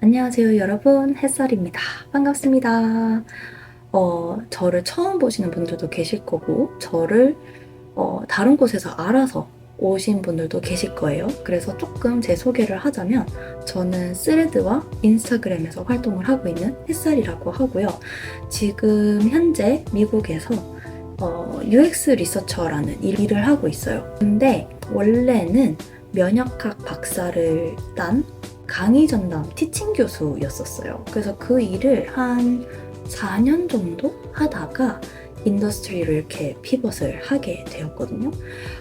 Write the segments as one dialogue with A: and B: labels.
A: 안녕하세요, 여러분. 햇살입니다. 반갑습니다. 저를 처음 보시는 분들도 계실 거고, 저를 다른 곳에서 알아서 오신 분들도 계실 거예요. 그래서 조금 제 소개를 하자면, 저는 스레드와 인스타그램에서 활동을 하고 있는 햇살이라고 하고요. 지금 현재 미국에서 UX 리서처라는 일을 하고 있어요. 근데 원래는 면역학 박사를 딴 강의 전담 티칭 교수였었어요. 그래서 그 일을 한 4년 정도 하다가 인더스트리로 이렇게 피벗을 하게 되었거든요.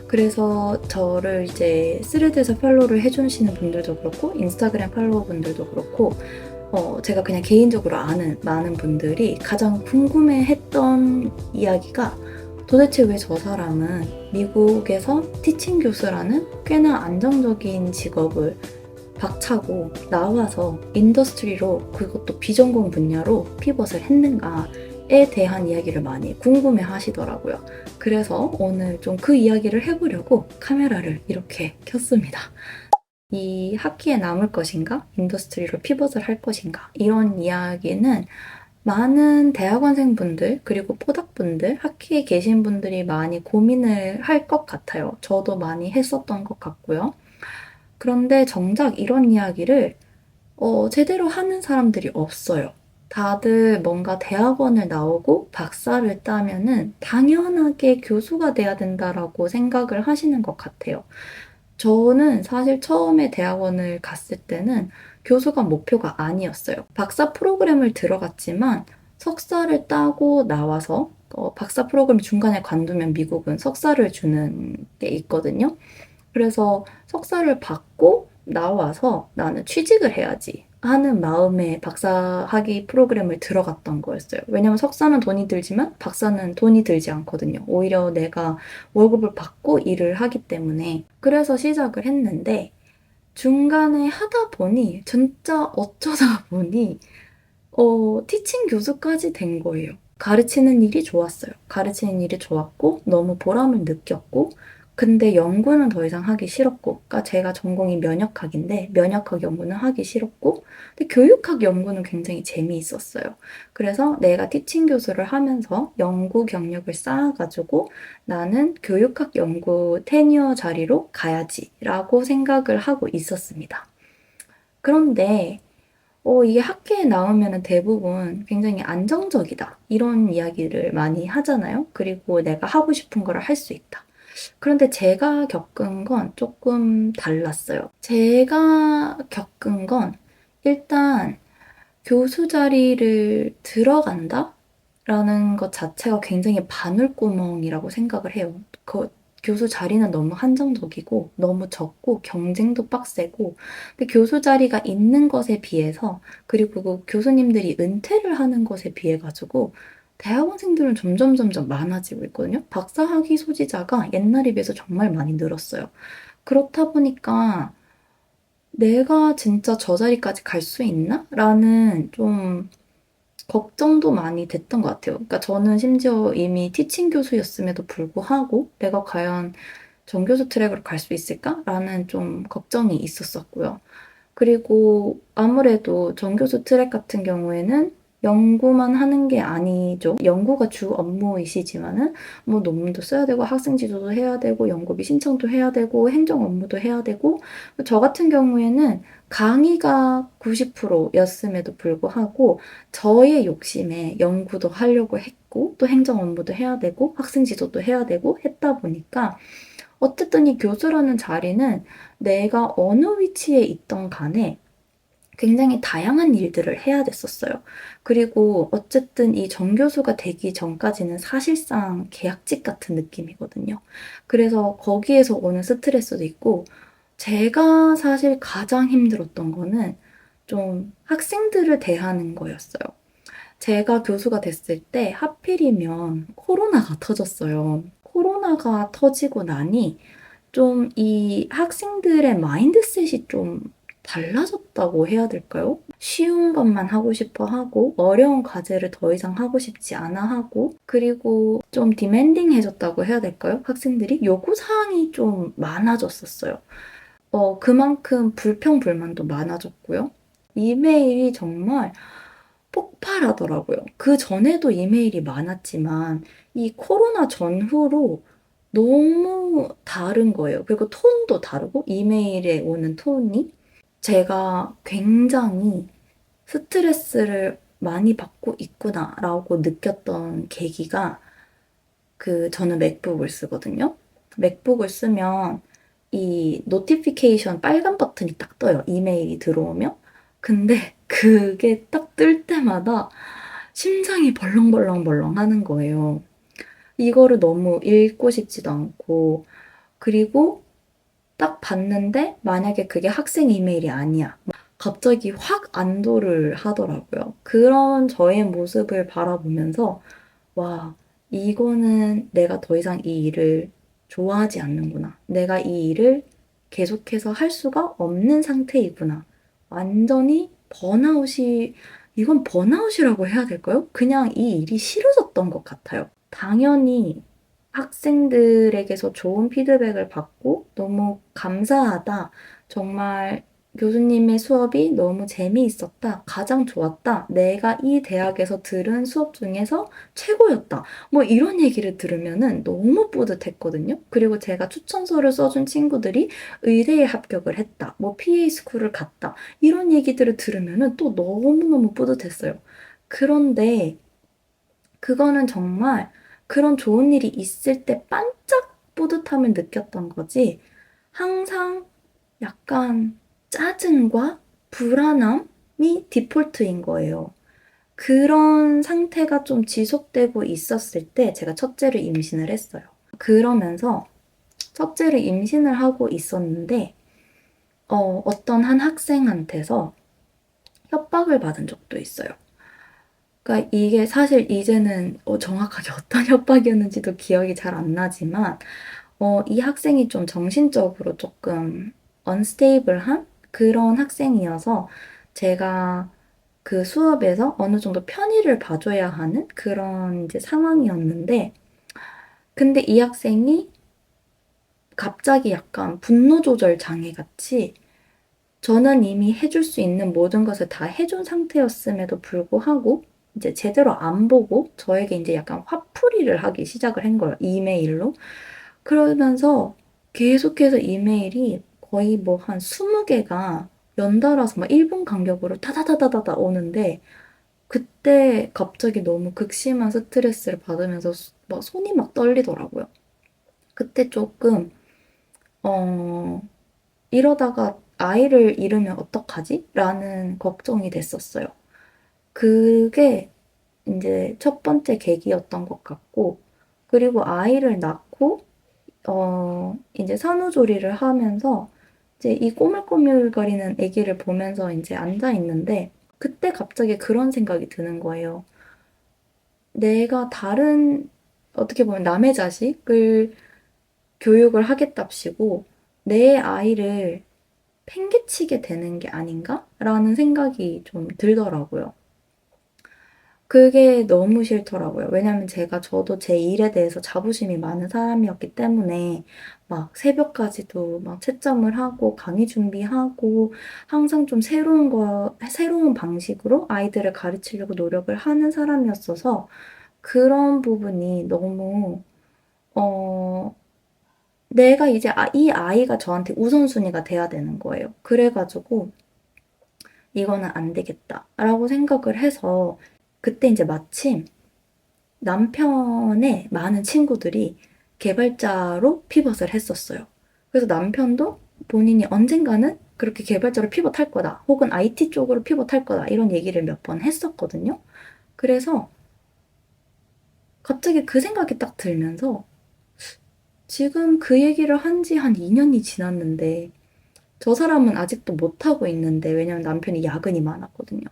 A: 그래서 저를 이제 스레드에서 팔로우를 해주시는 분들도 그렇고 인스타그램 팔로워 분들도 그렇고 제가 그냥 개인적으로 아는 많은 분들이 가장 궁금해했던 이야기가 도대체 왜 저 사람은 미국에서 티칭 교수라는 꽤나 안정적인 직업을 박차고 나와서 인더스트리로 그것도 비전공 분야로 피벗을 했는가에 대한 이야기를 많이 궁금해 하시더라고요. 그래서 오늘 좀 그 이야기를 해보려고 카메라를 이렇게 켰습니다. 이 학기에 남을 것인가? 인더스트리로 피벗을 할 것인가? 이런 이야기는 많은 대학원생분들, 그리고 포닥분들, 학기에 계신 분들이 많이 고민을 할 것 같아요. 저도 많이 했었던 것 같고요. 그런데 정작 이런 이야기를 제대로 하는 사람들이 없어요. 다들 뭔가 대학원을 나오고 박사를 따면은 당연하게 교수가 돼야 된다라고 생각을 하시는 것 같아요. 저는 사실 처음에 대학원을 갔을 때는 교수가 목표가 아니었어요. 박사 프로그램을 들어갔지만 석사를 따고 나와서 박사 프로그램 중간에 관두면 미국은 석사를 주는 게 있거든요. 그래서 석사를 받고 나와서 나는 취직을 해야지 하는 마음에 박사학위 프로그램을 들어갔던 거였어요. 왜냐면 석사는 돈이 들지만 박사는 돈이 들지 않거든요. 오히려 내가 월급을 받고 일을 하기 때문에. 그래서 시작을 했는데 중간에 하다 보니 진짜 어쩌다 보니 티칭 교수까지 된 거예요. 가르치는 일이 좋았어요. 가르치는 일이 좋았고 너무 보람을 느꼈고 근데 연구는 더 이상 하기 싫었고 그러니까 제가 전공이 면역학인데 면역학 연구는 하기 싫었고 근데 교육학 연구는 굉장히 재미있었어요. 그래서 내가 티칭 교수를 하면서 연구 경력을 쌓아가지고 나는 교육학 연구 테니어 자리로 가야지라고 생각을 하고 있었습니다. 그런데 이게 학회에 나오면 대부분 굉장히 안정적이다. 이런 이야기를 많이 하잖아요. 그리고 내가 하고 싶은 걸 할 수 있다. 그런데 제가 겪은 건 조금 달랐어요. 제가 겪은 건 일단 교수 자리를 들어간다? 라는 것 자체가 굉장히 바늘구멍이라고 생각을 해요. 그 교수 자리는 너무 한정적이고 너무 적고 경쟁도 빡세고 근데 교수 자리가 있는 것에 비해서 그리고 그 교수님들이 은퇴를 하는 것에 비해 가지고 대학원생들은 점점 많아지고 있거든요. 박사학위 소지자가 옛날에 비해서 정말 많이 늘었어요. 그렇다 보니까 내가 진짜 저 자리까지 갈 수 있나? 라는 좀 걱정도 많이 됐던 것 같아요. 그러니까 저는 심지어 이미 티칭 교수였음에도 불구하고 내가 과연 정교수 트랙으로 갈 수 있을까라는 좀 걱정이 있었었고요. 그리고 아무래도 정교수 트랙 같은 경우에는 연구만 하는 게 아니죠. 연구가 주 업무이시지만은 뭐 논문도 써야 되고 학생 지도도 해야 되고 연구비 신청도 해야 되고 행정 업무도 해야 되고 저 같은 경우에는 강의가 90%였음에도 불구하고 저의 욕심에 연구도 하려고 했고 또 행정 업무도 해야 되고 학생 지도도 해야 되고 했다 보니까 어쨌든 이 교수라는 자리는 내가 어느 위치에 있던 간에 굉장히 다양한 일들을 해야 됐었어요. 그리고 어쨌든 이 정교수가 되기 전까지는 사실상 계약직 같은 느낌이거든요. 그래서 거기에서 오는 스트레스도 있고, 제가 사실 가장 힘들었던 거는 좀 학생들을 대하는 거였어요. 제가 교수가 됐을 때 하필이면 코로나가 터졌어요. 코로나가 터지고 나니 좀 이 학생들의 마인드셋이 좀 달라졌다고 해야 될까요? 쉬운 것만 하고 싶어 하고 어려운 과제를 더 이상 하고 싶지 않아 하고 그리고 좀 디맨딩해졌다고 해야 될까요? 학생들이 요구사항이 좀 많아졌었어요. 그만큼 불평불만도 많아졌고요. 이메일이 정말 폭발하더라고요. 그 전에도 이메일이 많았지만 이 코로나 전후로 너무 다른 거예요. 그리고 톤도 다르고 이메일에 오는 톤이 제가 굉장히 스트레스를 많이 받고 있구나라고 느꼈던 계기가 저는 맥북을 쓰거든요. 맥북을 쓰면 이 노티피케이션 빨간 버튼이 딱 떠요. 이메일이 들어오면. 근데 그게 딱 뜰 때마다 심장이 벌렁벌렁벌렁 하는 거예요. 이거를 너무 읽고 싶지도 않고, 그리고 딱 봤는데 만약에 그게 학생 이메일이 아니야. 갑자기 확 안도를 하더라고요. 그런 저의 모습을 바라보면서 와, 이거는 내가 더 이상 이 일을 좋아하지 않는구나. 내가 이 일을 계속해서 할 수가 없는 상태이구나. 완전히 번아웃이, 이건 번아웃이라고 해야 될까요? 그냥 이 일이 싫어졌던 것 같아요. 당연히 학생들에게서 좋은 피드백을 받고 너무 감사하다. 정말 교수님의 수업이 너무 재미있었다. 가장 좋았다. 내가 이 대학에서 들은 수업 중에서 최고였다. 뭐 이런 얘기를 들으면은 너무 뿌듯했거든요. 그리고 제가 추천서를 써준 친구들이 의대에 합격을 했다. 뭐 PA 스쿨을 갔다. 이런 얘기들을 들으면은 또 너무너무 뿌듯했어요. 그런데 그거는 정말 그런 좋은 일이 있을 때 반짝 뿌듯함을 느꼈던 거지. 항상 약간 짜증과 불안함이 디폴트인 거예요. 그런 상태가 좀 지속되고 있었을 때 제가 첫째를 임신을 했어요. 그러면서 첫째를 임신을 하고 있었는데 어떤 한 학생한테서 협박을 받은 적도 있어요. 그러니까 이게 사실 이제는 정확하게 어떤 협박이었는지도 기억이 잘 안 나지만 이 학생이 좀 정신적으로 조금 언스테이블한 그런 학생이어서 제가 그 수업에서 어느 정도 편의를 봐줘야 하는 그런 이제 상황이었는데 근데 이 학생이 갑자기 약간 분노 조절 장애 같이 저는 이미 해줄 수 있는 모든 것을 다 해준 상태였음에도 불구하고 이제 제대로 안 보고 저에게 이제 약간 화풀이를 하기 시작을 한 거예요. 이메일로. 그러면서 계속해서 이메일이 거의 뭐 한 20개가 연달아서 막 1분 간격으로 타다다다다다 오는데 그때 갑자기 너무 극심한 스트레스를 받으면서 막 손이 막 떨리더라고요. 그때 조금 이러다가 아이를 잃으면 어떡하지? 라는 걱정이 됐었어요. 그게 이제 첫 번째 계기였던 것 같고, 그리고 아이를 낳고, 이제 산후조리를 하면서, 이제 이 꼬물꼬물거리는 아기를 보면서 이제 앉아 있는데, 그때 갑자기 그런 생각이 드는 거예요. 내가 다른, 어떻게 보면 남의 자식을 교육을 하겠답시고, 내 아이를 팽개치게 되는 게 아닌가? 라는 생각이 좀 들더라고요. 그게 너무 싫더라고요. 왜냐면 저도 제 일에 대해서 자부심이 많은 사람이었기 때문에 막 새벽까지도 막 채점을 하고 강의 준비하고 항상 좀 새로운 방식으로 아이들을 가르치려고 노력을 하는 사람이었어서 그런 부분이 너무, 어, 내가 이제 이 아이가 저한테 우선순위가 돼야 되는 거예요. 그래가지고 이거는 안 되겠다라고 생각을 해서 그때 이제 마침 남편의 많은 친구들이 개발자로 피벗을 했었어요. 그래서 남편도 본인이 언젠가는 그렇게 개발자로 피벗할 거다. 혹은 IT 쪽으로 피벗할 거다. 이런 얘기를 몇 번 했었거든요. 그래서 갑자기 그 생각이 딱 들면서 지금 그 얘기를 한 지 한 2년이 지났는데 저 사람은 아직도 못하고 있는데 왜냐면 남편이 야근이 많았거든요.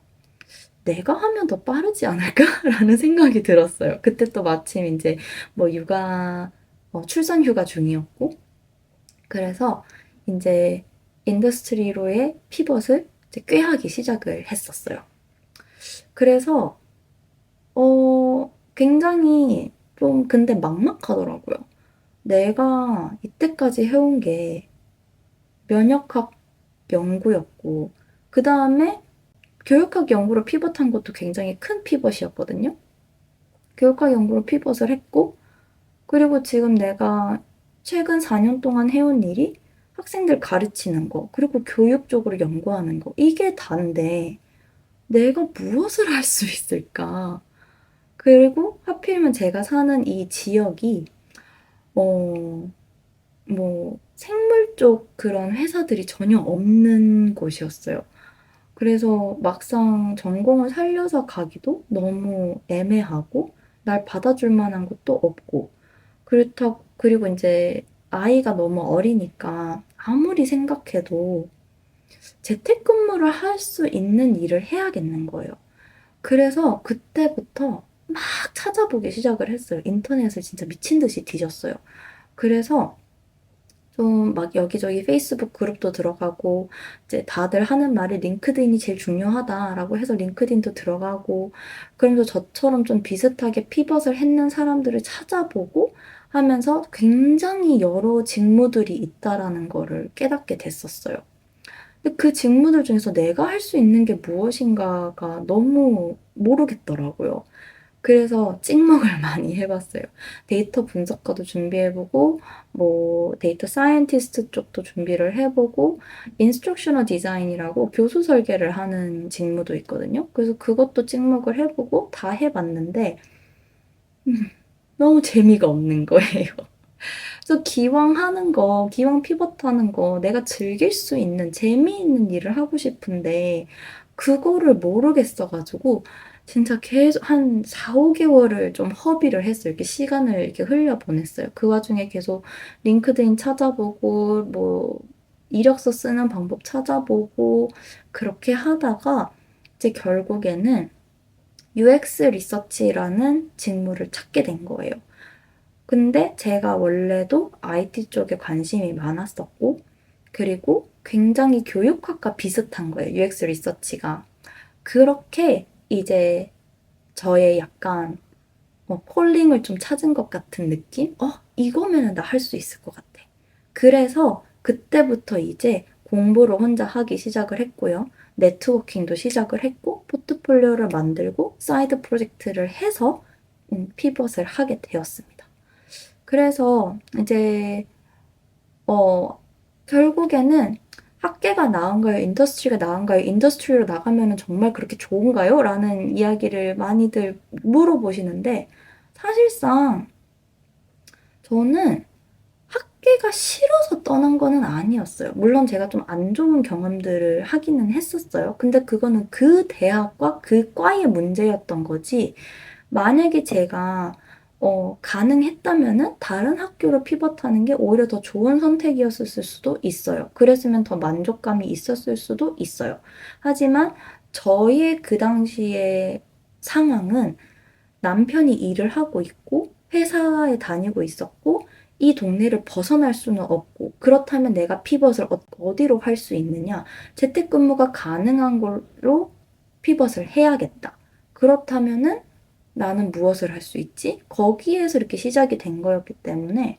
A: 내가 하면 더 빠르지 않을까라는 생각이 들었어요. 그때 또 마침 이제 뭐 출산 휴가 중이었고, 그래서 이제 인더스트리로의 피벗을 이제 꾀하기 시작을 했었어요. 그래서, 굉장히 좀 근데 막막하더라고요. 내가 이때까지 해온 게 면역학 연구였고, 그 다음에 교육학 연구로 피벗한 것도 굉장히 큰 피벗이었거든요. 교육학 연구로 피벗을 했고, 그리고 지금 내가 최근 4년 동안 해온 일이 학생들 가르치는 거, 그리고 교육 쪽으로 연구하는 거, 이게 다인데 내가 무엇을 할 수 있을까? 그리고 하필이면 제가 사는 이 지역이 생물 쪽 그런 회사들이 전혀 없는 곳이었어요. 그래서 막상 전공을 살려서 가기도 너무 애매하고, 날 받아줄 만한 곳도 없고, 그리고 이제 아이가 너무 어리니까 아무리 생각해도 재택근무를 할 수 있는 일을 해야겠는 거예요. 그래서 그때부터 막 찾아보기 시작을 했어요. 인터넷을 진짜 미친 듯이 뒤졌어요. 그래서 좀 막 여기저기 페이스북 그룹도 들어가고, 이제 다들 하는 말이 링크드인이 제일 중요하다라고 해서 링크드인도 들어가고, 그러면서 저처럼 좀 비슷하게 피벗을 했는 사람들을 찾아보고 하면서 굉장히 여러 직무들이 있다라는 거를 깨닫게 됐었어요. 근데 그 직무들 중에서 내가 할 수 있는 게 무엇인가가 너무 모르겠더라고요. 그래서 찍먹을 많이 해봤어요. 데이터 분석가도 준비해보고, 뭐 데이터 사이언티스트 쪽도 준비를 해보고, 인스트럭셔널 디자인이라고 교수 설계를 하는 직무도 있거든요. 그래서 그것도 찍먹을 해보고 다 해봤는데 너무 재미가 없는 거예요. 그래서 기왕 피벗하는 거, 내가 즐길 수 있는 재미있는 일을 하고 싶은데, 그거를 모르겠어가지고, 진짜 계속 한 4, 5개월을 좀 허비를 했어요. 이렇게 시간을 이렇게 흘려보냈어요. 그 와중에 계속 링크드인 찾아보고, 뭐, 이력서 쓰는 방법 찾아보고, 그렇게 하다가, 이제 결국에는 UX 리서치라는 직무를 찾게 된 거예요. 근데 제가 원래도 IT 쪽에 관심이 많았었고, 그리고 굉장히 교육학과 비슷한 거예요, UX 리서치가. 그렇게 이제 저의 약간 콜링을 좀 찾은 것 같은 느낌? 이거면은 나 할 수 있을 것 같아. 그래서 그때부터 이제 공부를 혼자 하기 시작을 했고요. 네트워킹도 시작을 했고, 포트폴리오를 만들고, 사이드 프로젝트를 해서 피벗을 하게 되었습니다. 그래서 이제 결국에는 학계가 나은가요? 인더스트리가 나은가요? 인더스트리로 나가면 정말 그렇게 좋은가요? 라는 이야기를 많이들 물어보시는데, 사실상 저는 학계가 싫어서 떠난 거는 아니었어요. 물론 제가 좀 안 좋은 경험들을 하기는 했었어요. 근데 그거는 그 대학과 그 과의 문제였던 거지, 만약에 제가 가능했다면은 다른 학교로 피벗하는 게 오히려 더 좋은 선택이었을 수도 있어요. 그랬으면 더 만족감이 있었을 수도 있어요. 하지만 저의 그 당시의 상황은 남편이 일을 하고 있고 회사에 다니고 있었고, 이 동네를 벗어날 수는 없고, 그렇다면 내가 피벗을 어디로 할 수 있느냐? 재택근무가 가능한 걸로 피벗을 해야겠다. 그렇다면은 나는 무엇을 할 수 있지? 거기에서 이렇게 시작이 된 거였기 때문에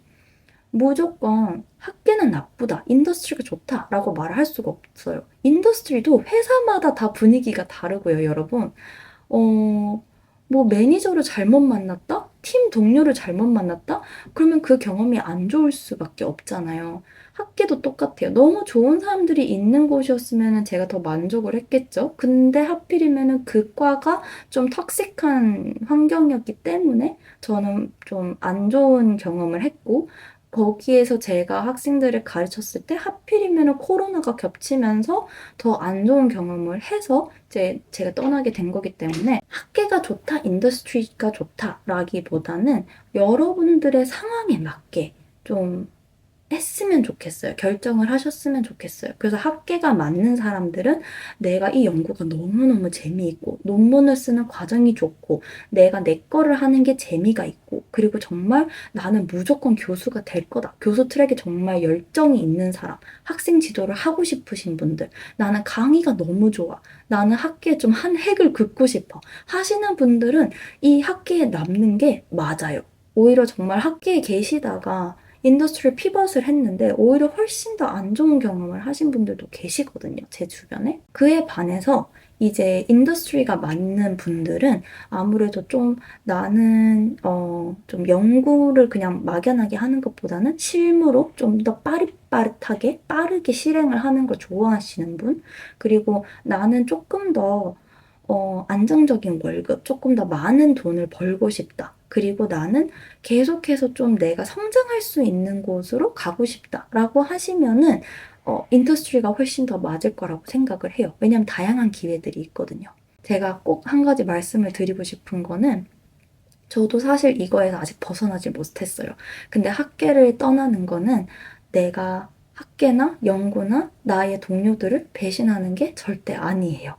A: 무조건 학계는 나쁘다, 인더스트리가 좋다라고 말할 수가 없어요. 인더스트리도 회사마다 다 분위기가 다르고요, 여러분. 어, 뭐 매니저를 잘못 만났다? 팀 동료를 잘못 만났다? 그러면 그 경험이 안 좋을 수밖에 없잖아요. 학계도 똑같아요. 너무 좋은 사람들이 있는 곳이었으면 제가 더 만족을 했겠죠. 근데 하필이면 그 과가 좀 턱식한 환경이었기 때문에 저는 좀 안 좋은 경험을 했고, 거기에서 제가 학생들을 가르쳤을 때 하필이면 코로나가 겹치면서 더 안 좋은 경험을 해서 이제 제가 떠나게 된 거기 때문에, 학계가 좋다, 인더스트리가 좋다라기보다는 여러분들의 상황에 맞게 좀 했으면 좋겠어요. 결정을 하셨으면 좋겠어요. 그래서 학계가 맞는 사람들은 내가 이 연구가 너무너무 재미있고, 논문을 쓰는 과정이 좋고, 내가 내 거를 하는 게 재미가 있고, 그리고 정말 나는 무조건 교수가 될 거다, 교수 트랙에 정말 열정이 있는 사람, 학생 지도를 하고 싶으신 분들, 나는 강의가 너무 좋아, 나는 학계에 좀 한 획을 긋고 싶어 하시는 분들은 이 학계에 남는 게 맞아요. 오히려 정말 학계에 계시다가 인더스트리 피벗을 했는데 오히려 훨씬 더 안 좋은 경험을 하신 분들도 계시거든요, 제 주변에. 그에 반해서 이제 인더스트리가 맞는 분들은 아무래도 좀 나는 좀 연구를 그냥 막연하게 하는 것보다는 실무로 좀 더 빠릿빠릿하게 빠르게 실행을 하는 걸 좋아하시는 분, 그리고 나는 조금 더 안정적인 월급, 조금 더 많은 돈을 벌고 싶다. 그리고 나는 계속해서 좀 내가 성장할 수 있는 곳으로 가고 싶다라고 하시면은 인더스트리가 훨씬 더 맞을 거라고 생각을 해요. 왜냐하면 다양한 기회들이 있거든요. 제가 꼭 한 가지 말씀을 드리고 싶은 거는 저도 사실 이거에서 아직 벗어나지 못했어요. 근데 학계를 떠나는 거는 내가 학계나 연구나 나의 동료들을 배신하는 게 절대 아니에요.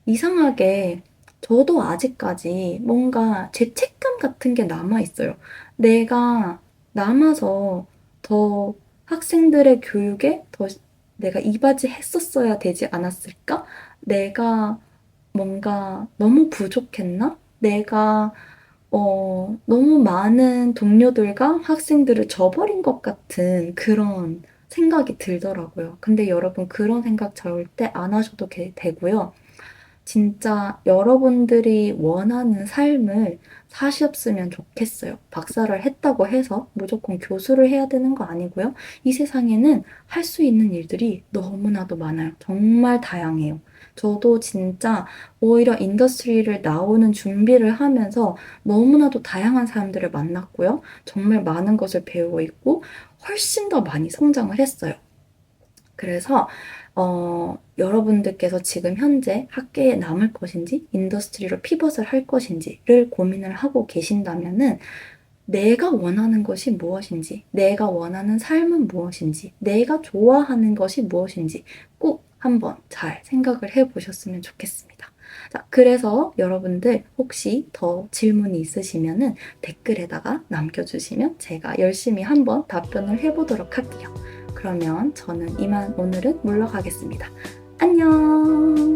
A: 이상하게 저도 아직까지 뭔가 죄책감 같은 게 남아있어요. 내가 남아서 더 학생들의 교육에 더 내가 이바지 했었어야 되지 않았을까? 내가 뭔가 너무 부족했나? 내가 너무 많은 동료들과 학생들을 저버린 것 같은 그런 생각이 들더라고요. 근데 여러분 그런 생각 절대 안 하셔도 되고요. 진짜 여러분들이 원하는 삶을 사셨으면 좋겠어요. 박사를 했다고 해서 무조건 교수를 해야 되는 거 아니고요. 이 세상에는 할 수 있는 일들이 너무나도 많아요. 정말 다양해요. 저도 진짜 오히려 인더스트리를 나오는 준비를 하면서 너무나도 다양한 사람들을 만났고요. 정말 많은 것을 배우고 있고 훨씬 더 많이 성장을 했어요. 그래서 여러분들께서 지금 현재 학계에 남을 것인지 인더스트리로 피벗을 할 것인지를 고민을 하고 계신다면은 내가 원하는 것이 무엇인지, 내가 원하는 삶은 무엇인지, 내가 좋아하는 것이 무엇인지 꼭 한번 잘 생각을 해보셨으면 좋겠습니다. 자, 그래서 여러분들 혹시 더 질문이 있으시면은 댓글에다가 남겨주시면 제가 열심히 한번 답변을 해보도록 할게요. 그러면 저는 이만 오늘은 물러가겠습니다. 안녕!